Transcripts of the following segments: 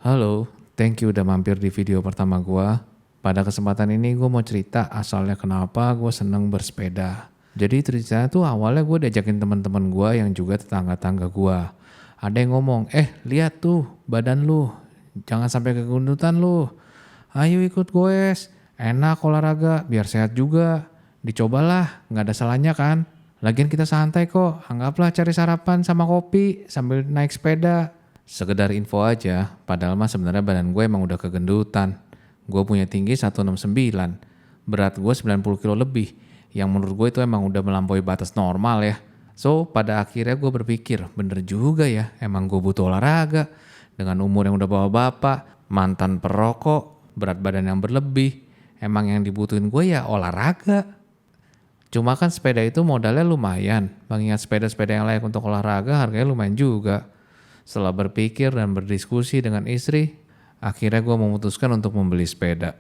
Halo, thank you udah mampir di video pertama gua. Pada kesempatan ini gue mau cerita asalnya kenapa gue seneng bersepeda. Jadi ceritanya tuh awalnya gue diajakin teman-teman gue yang juga tetangga-tangga gue. Ada yang ngomong, lihat tuh badan lu, jangan sampai kegendutan lu. Ayo ikut goes, enak olahraga, biar sehat juga. Dicobalah, nggak ada salahnya kan. Lagian kita santai kok, anggaplah cari sarapan sama kopi sambil naik sepeda. Sekedar info aja, padahal mah sebenarnya badan gue emang udah kegendutan. Gue punya tinggi 169, berat gue 90 kilo lebih, yang menurut gue itu emang udah melampaui batas normal ya. So, pada akhirnya gue berpikir, bener juga ya, emang gue butuh olahraga. Dengan umur yang udah bawa bapak, mantan perokok, berat badan yang berlebih, emang yang dibutuhin gue ya olahraga. Cuma kan sepeda itu modalnya lumayan, mengingat sepeda-sepeda yang layak untuk olahraga harganya lumayan juga. Setelah berpikir dan berdiskusi dengan istri, akhirnya gue memutuskan untuk membeli sepeda.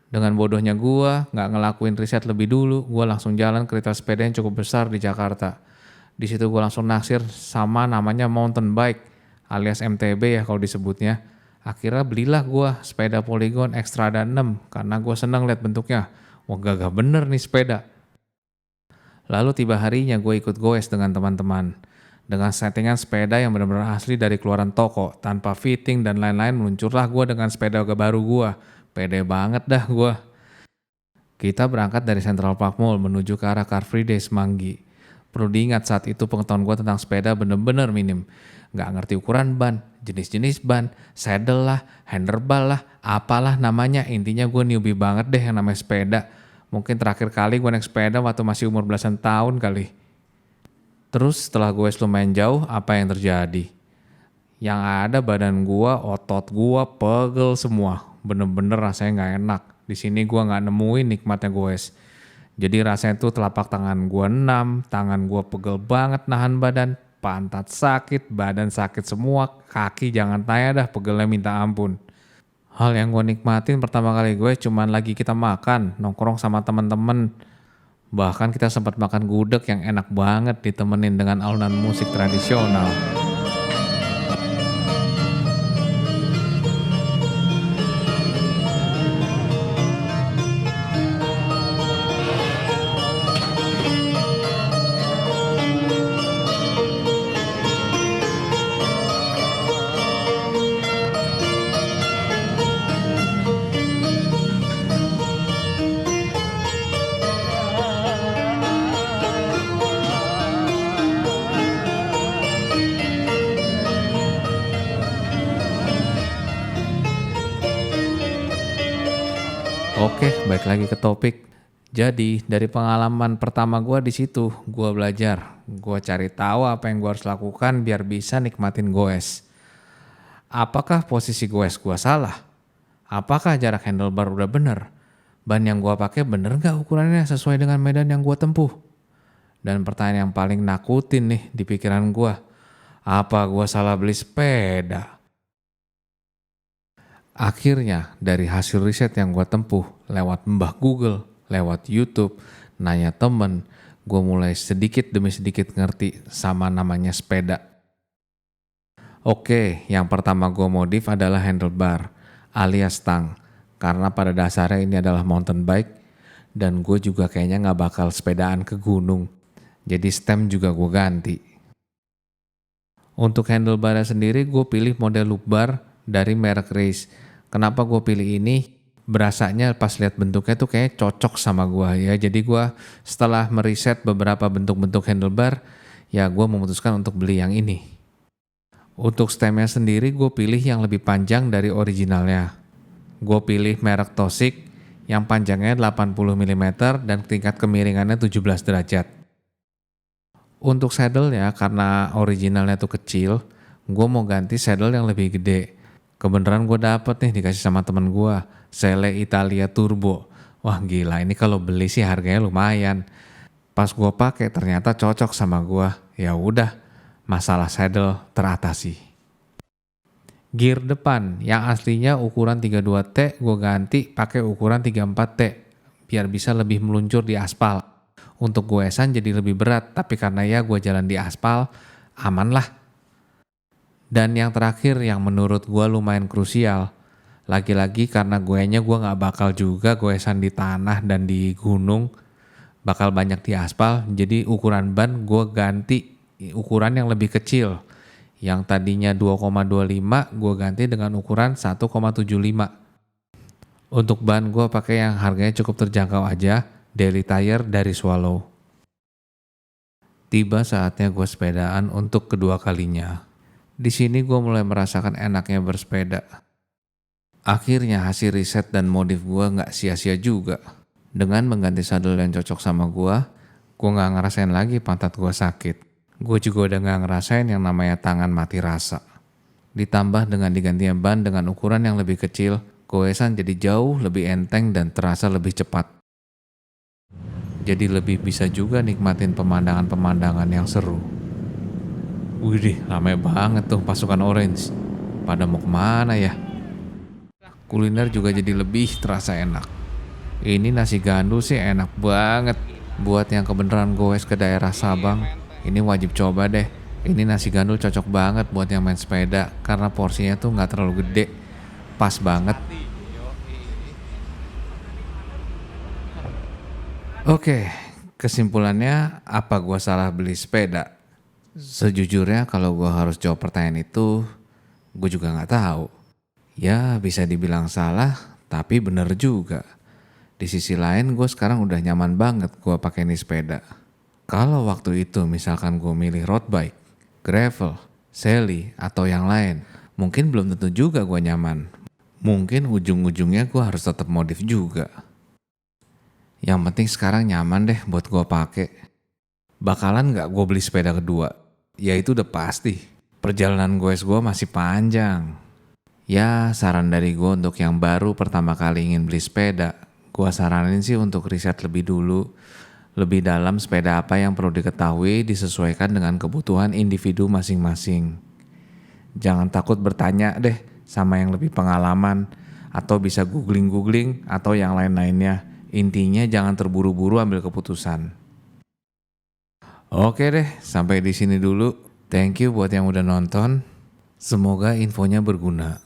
Dengan bodohnya gue nggak ngelakuin riset lebih dulu, gue langsung jalan ke retail sepeda yang cukup besar di Jakarta. Di situ gue langsung naksir sama namanya mountain bike alias MTB ya kalau disebutnya. Akhirnya belilah gue sepeda Polygon Xtrada 6 karena gue seneng lihat bentuknya. Wah gagah bener nih sepeda. Lalu tiba harinya gue ikut goes dengan teman-teman. Dengan settingan sepeda yang benar-benar asli dari keluaran toko, tanpa fitting dan lain-lain meluncurlah gue dengan sepeda baru gue. Pede banget dah gue. Kita berangkat dari Central Park Mall menuju ke arah Car Free Day Semanggi. Perlu diingat saat itu pengetahuan gue tentang sepeda bener-bener minim. Gak ngerti ukuran ban, jenis-jenis ban, saddle lah, handlebar lah, apalah namanya. Intinya gue newbie banget deh yang namanya sepeda. Mungkin terakhir kali gue naik sepeda waktu masih umur belasan tahun kali. Terus setelah gue lumayan jauh, apa yang terjadi? Yang ada badan gue, otot gue pegel semua. Bener-bener rasanya gak enak. Di sini gue gak nemuin nikmatnya goes. Jadi rasanya tuh telapak tangan gue 6, tangan gue pegel banget nahan badan, pantat sakit, badan sakit semua, kaki jangan tanya dah pegelnya minta ampun. Hal yang gue nikmatin pertama kali gue cuman lagi kita makan, nongkrong sama temen-temen. Bahkan kita sempat makan gudeg yang enak banget ditemenin dengan alunan musik tradisional. Oke, balik lagi ke topik. Jadi dari pengalaman pertama gue di situ, gue belajar, gue cari tahu apa yang gue harus lakukan biar bisa nikmatin goes. Apakah posisi goes gue salah? Apakah jarak handlebar udah bener? Ban yang gue pakai bener gak ukurannya sesuai dengan medan yang gue tempuh? Dan pertanyaan yang paling nakutin nih di pikiran gue, apa gue salah beli sepeda? Akhirnya dari hasil riset yang gue tempuh lewat mbah Google, lewat YouTube, nanya temen, gue mulai sedikit demi sedikit ngerti sama namanya sepeda. Oke, yang pertama gue modif adalah handlebar alias stang. Karena pada dasarnya ini adalah mountain bike dan gue juga kayaknya gak bakal sepedaan ke gunung. Jadi stem juga gue ganti. Untuk handlebarnya sendiri gue pilih model loop bar dari merek Race. Kenapa gue pilih ini? Berasanya pas lihat bentuknya tuh kayak cocok sama gue ya. Jadi gue setelah meriset beberapa bentuk-bentuk handlebar, ya gue memutuskan untuk beli yang ini. Untuk stemnya sendiri gue pilih yang lebih panjang dari originalnya. Gue pilih merek Tosik yang panjangnya 80 mm dan tingkat kemiringannya 17 derajat. Untuk saddle-nya karena originalnya tuh kecil, gue mau ganti saddle yang lebih gede. Kebenaran gue dapet nih dikasih sama temen gue, Sele Italia Turbo. Wah gila, ini kalau beli sih harganya lumayan. Pas gue pakai ternyata cocok sama gue. Ya udah, masalah saddle teratasi. Gear depan yang aslinya ukuran 32T gue ganti pakai ukuran 34T biar bisa lebih meluncur di aspal. Untuk goesan jadi lebih berat, tapi karena ya gue jalan di aspal, aman lah. Dan yang terakhir yang menurut gue lumayan krusial, lagi-lagi karena gue gak bakal juga goesan di tanah dan di gunung, bakal banyak di aspal, jadi ukuran ban gue ganti ukuran yang lebih kecil. Yang tadinya 2,25 gue ganti dengan ukuran 1,75. Untuk ban gue pakai yang harganya cukup terjangkau aja, Daily Tire dari Swallow. Tiba saatnya gue sepedaan untuk kedua kalinya. Di sini gue mulai merasakan enaknya bersepeda. Akhirnya hasil riset dan modif gue gak sia-sia juga. Dengan mengganti sadel yang cocok sama gue gak ngerasain lagi pantat gue sakit. Gue juga udah gak ngerasain yang namanya tangan mati rasa. Ditambah dengan digantinya ban dengan ukuran yang lebih kecil, goesan jadi jauh lebih enteng dan terasa lebih cepat. Jadi lebih bisa juga nikmatin pemandangan-pemandangan yang seru. Widih, ramai banget tuh pasukan Orange. Pada mau kemana ya? Kuliner juga jadi lebih terasa enak. Ini nasi gandul sih enak banget. Buat yang kebenaran goes ke daerah Sabang, ini wajib coba deh. Ini nasi gandul cocok banget buat yang main sepeda karena porsinya tuh gak terlalu gede. Pas banget. Oke, kesimpulannya apa gua salah beli sepeda? Sejujurnya kalau gue harus jawab pertanyaan itu, gue juga gak tahu. Ya bisa dibilang salah, tapi bener juga. Di sisi lain gue sekarang udah nyaman banget gue pakai ini sepeda. Kalau waktu itu misalkan gue milih road bike, gravel, sally, atau yang lain, mungkin belum tentu juga gue nyaman. Mungkin ujung-ujungnya gue harus tetap modif juga. Yang penting sekarang nyaman deh buat gue pakai. Bakalan gak gue beli sepeda kedua? Ya itu udah pasti. Perjalanan gue masih panjang. Ya saran dari gue untuk yang baru pertama kali ingin beli sepeda, gue saranin sih untuk riset lebih dulu. Lebih dalam sepeda apa yang perlu diketahui disesuaikan dengan kebutuhan individu masing-masing. Jangan takut bertanya deh sama yang lebih pengalaman. Atau bisa googling atau yang lain-lainnya. Intinya jangan terburu-buru ambil keputusan. Oke deh, sampai di sini dulu. Thank you buat yang udah nonton. Semoga infonya berguna.